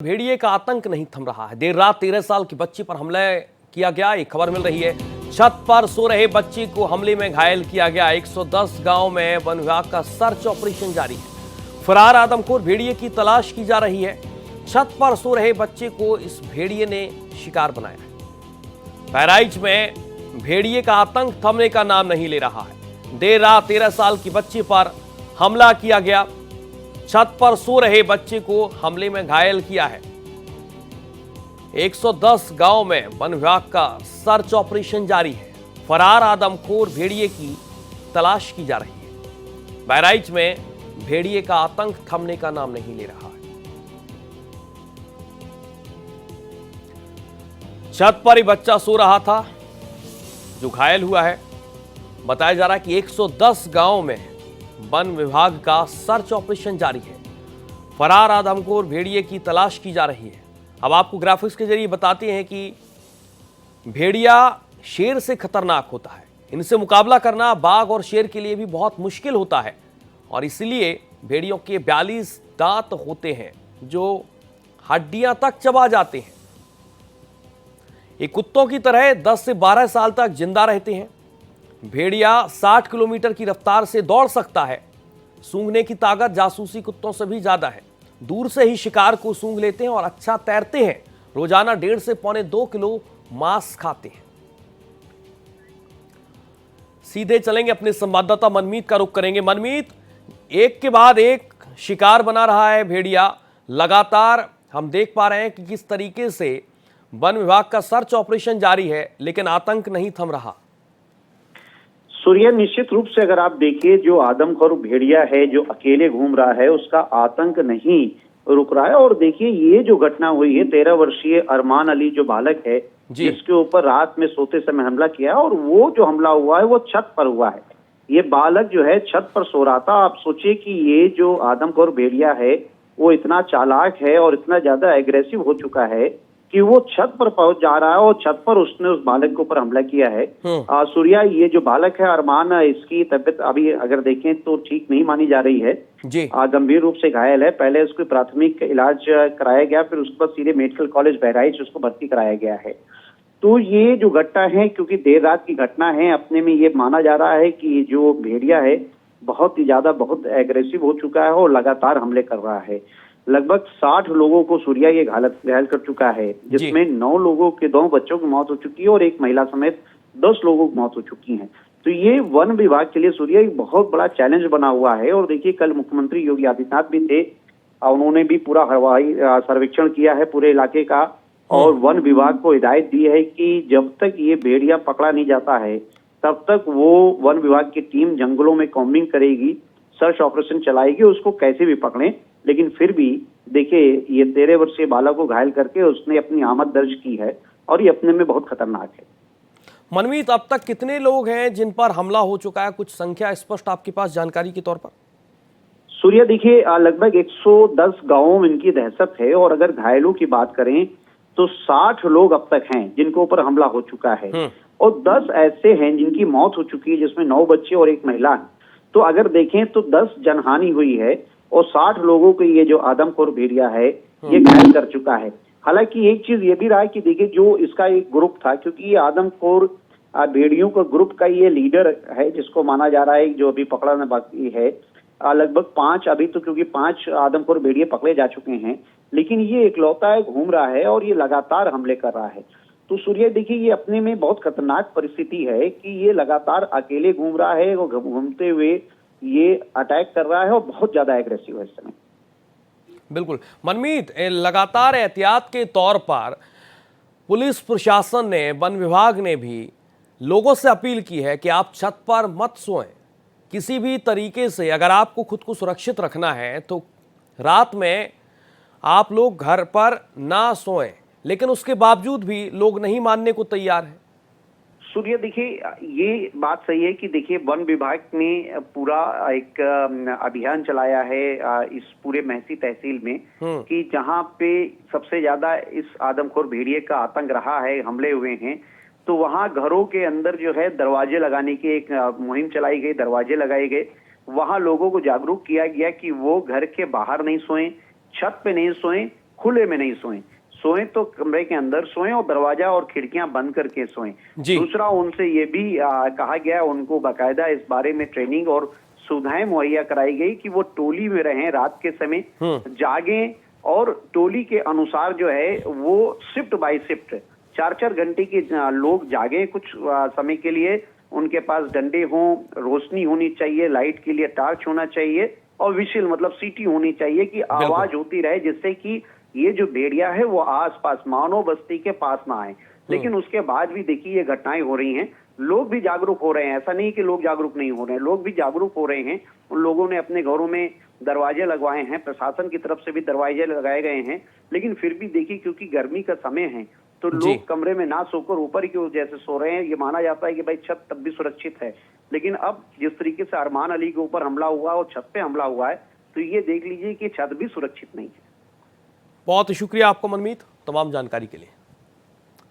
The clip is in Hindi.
भेड़िए का आतंक नहीं थम रहा है। देर रात 13 साल की बच्ची पर हमला किया गया, एक खबर मिल रही है। छत पर सो रहे बच्ची को हमले में घायल किया गया। 110 गांव में वन विभाग का सर्च ऑपरेशन जारी है। फरार आदमखोर भेड़िए की तलाश की जा रही है। छत पर सो रहे बच्चे को इस भेड़िए ने शिकार बनाया है। बहराइच में भेड़िए का आतंक थमने का नाम नहीं ले रहा है। देर रात 13 साल की बच्ची पर हमला किया गया। छत पर सो रहे बच्चे को हमले में घायल किया है। 110 गांव में वन विभाग का सर्च ऑपरेशन जारी है। फरार आदमखोर भेड़िए की तलाश की जा रही है। बहराइच में भेड़िए का आतंक थमने का नाम नहीं ले रहा है। छत पर ही बच्चा सो रहा था जो घायल हुआ है। बताया जा रहा है कि 110 गांव में वन विभाग का सर्च ऑपरेशन जारी है। फरार आदमखोर भेड़िए की तलाश की जा रही है। अब आपको ग्राफिक्स के जरिए बताते हैं कि भेड़िया शेर से खतरनाक होता है। इनसे मुकाबला करना बाघ और शेर के लिए भी बहुत मुश्किल होता है और इसलिए भेड़ियों के 42 दांत होते हैं जो हड्डियां तक चबा जाते हैं। ये कुत्तों की तरह 10 से 12 साल तक जिंदा रहते हैं। भेड़िया 60 किलोमीटर की रफ्तार से दौड़ सकता है। सूंघने की ताकत जासूसी कुत्तों से भी ज्यादा है। दूर से ही शिकार को सूंघ लेते हैं और अच्छा तैरते हैं। रोजाना 1.5 से पौने 2 किलो मांस खाते हैं। सीधे चलेंगे अपने संवाददाता मनमीत का रुख करेंगे। मनमीत, एक के बाद एक शिकार बना रहा है भेड़िया। लगातार हम देख पा रहे हैं कि किस तरीके से वन विभाग का सर्च ऑपरेशन जारी है, लेकिन आतंक नहीं थम रहा। सूर्य, निश्चित रूप से अगर आप देखिए, जो आदमखोर भेड़िया है जो अकेले घूम रहा है, उसका आतंक नहीं रुक रहा है। और देखिए, ये जो घटना हुई है, 13 वर्षीय अरमान अली जो बालक है जिसके ऊपर रात में सोते समय हमला किया, और वो जो हमला हुआ है वो छत पर हुआ है। ये बालक जो है छत पर सो रहा था। आप सोचिए कि ये जो आदमखोर भेड़िया है वो इतना चालाक है और इतना ज्यादा एग्रेसिव हो चुका है कि वो छत पर पहुंच जा रहा है और छत पर उसने उस बालक के ऊपर हमला किया है। सूर्या, ये जो बालक है अरमान, इसकी तबीयत अभी अगर देखें तो ठीक नहीं मानी जा रही है जी। गंभीर रूप से घायल है। पहले उसको प्राथमिक इलाज कराया गया, फिर उसके बाद सीधे मेडिकल कॉलेज बहराइच उसको भर्ती कराया गया है। तो ये जो घटना है, क्योंकि देर रात की घटना है, अपने में ये माना जा रहा है कि जो भेड़िया है बहुत ही ज्यादा बहुत एग्रेसिव हो चुका है और लगातार हमले कर रहा है। लगभग 60 लोगों को सूर्या ये घायल कर चुका है, जिसमें 9 लोगों के 2 बच्चों की मौत हो चुकी है और एक महिला समेत 10 लोगों की मौत हो चुकी है। तो ये वन विभाग के लिए सूर्या एक बहुत बड़ा चैलेंज बना हुआ है। और देखिए, कल मुख्यमंत्री योगी आदित्यनाथ भी थे, उन्होंने भी पूरा हवाई सर्वेक्षण किया है पूरे इलाके का और वन विभाग को हिदायत दी है कि जब तक ये भेड़िया पकड़ा नहीं जाता है तब तक वो वन विभाग की टीम जंगलों में कॉम्बिंग करेगी, सर्च ऑपरेशन चलाएगी, उसको कैसे भी पकड़ें। लेकिन फिर भी देखिए, ये 13 वर्षीय बालक को घायल करके उसने अपनी आमद दर्ज की है और ये अपने में बहुत खतरनाक है। मनमीत, अब तक कितने लोग हैं जिन पर हमला हो चुका है? कुछ संख्या स्पष्ट आपके पास जानकारी के तौर पर? सूर्य, देखिए, लगभग 110 गांवों में इनकी दहशत है और अगर घायलों की बात करें तो 60 लोग अब तक हैं जिनको ऊपर हमला हो चुका है और 10 ऐसे हैं जिनकी मौत हो चुकी है, जिसमें 9 बच्चे और एक महिला है। तो अगर देखें तो 10 जनहानि हुई है और 60 लोगों को ये जो आदमखोर भेड़िया है ये घायल कर चुका है। हालांकि एक चीज ये भी रहा है कि देखिए, जो इसका एक ग्रुप था, क्योंकि ये आदमखोर भेड़ियों का ग्रुप का ये लीडर है जिसको माना जा रहा है, जो अभी पकड़ना बाकी है। लगभग 5 अभी तो, क्योंकि 5 आदमखोर भेड़िए पकड़े जा चुके हैं, लेकिन ये इकलौता है, घूम रहा है और ये लगातार हमले कर रहा है। तो सूर्य, देखिए, ये अपने में बहुत खतरनाक परिस्थिति है कि ये लगातार अकेले घूम रहा है और घूमते हुए ये अटैक कर रहा है और बहुत ज्यादा एग्रेसिव है इस समय। बिल्कुल मनमीत, लगातार एहतियात के तौर पर पुलिस प्रशासन ने, वन विभाग ने भी लोगों से अपील की है कि आप छत पर मत सोएं। किसी भी तरीके से अगर आपको खुद को सुरक्षित रखना है तो रात में आप लोग घर पर ना सोएं, लेकिन उसके बावजूद भी लोग नहीं मानने को तैयार हैं। सूर्य, देखिए, ये बात सही है कि देखिए, वन विभाग ने पूरा एक अभियान चलाया है इस पूरे महसी तहसील में कि जहां पे सबसे ज्यादा इस आदमखोर भेड़िए का आतंक रहा है, हमले हुए हैं, तो वहां घरों के अंदर जो है दरवाजे लगाने की एक मुहिम चलाई गई, दरवाजे लगाए गए। वहां लोगों को जागरूक किया गया कि वो घर के बाहर नहीं सोएं, छत पे नहीं सोएं, खुले में नहीं सोएं। सोएं तो कमरे के अंदर सोएं और दरवाजा और खिड़कियां बंद करके सोएं। जी। दूसरा, उनसे ये भी कहा गया, उनको बाकायदा इस बारे में ट्रेनिंग और सुविधाएं मुहैया कराई गई कि वो टोली में रहें, रात के समय जागें और टोली के अनुसार जो है वो शिफ्ट बाय शिफ्ट 4-4 घंटे के लोग जागें कुछ समय के लिए। उनके पास डंडे हों, रोशनी होनी चाहिए, लाइट के लिए टार्च होना चाहिए और विशिल मतलब सीटी होनी चाहिए कि आवाज होती रहे, जिससे कि ये जो भेड़िया है वो आसपास मानव बस्ती के पास ना आए। लेकिन उसके बाद भी देखिए ये घटनाएं हो रही हैं, लोग भी जागरूक हो रहे हैं। ऐसा नहीं कि लोग जागरूक नहीं हो रहे हैं, लोग भी जागरूक हो रहे हैं। उन लोगों ने अपने घरों में दरवाजे लगवाए हैं, प्रशासन की तरफ से भी दरवाजे लगाए गए हैं। लेकिन फिर भी देखिए, क्योंकि गर्मी का समय है तो लोग कमरे में ना सोकर ऊपर की ओर जैसे सो रहे हैं। ये माना जाता है कि भाई छत तब भी सुरक्षित है, लेकिन अब जिस तरीके से अरमान अली के ऊपर हमला हुआ और छत पे हमला हुआ है, तो ये देख लीजिए कि छत भी सुरक्षित नहीं है। बहुत शुक्रिया आपको मनमीत तमाम जानकारी के लिए।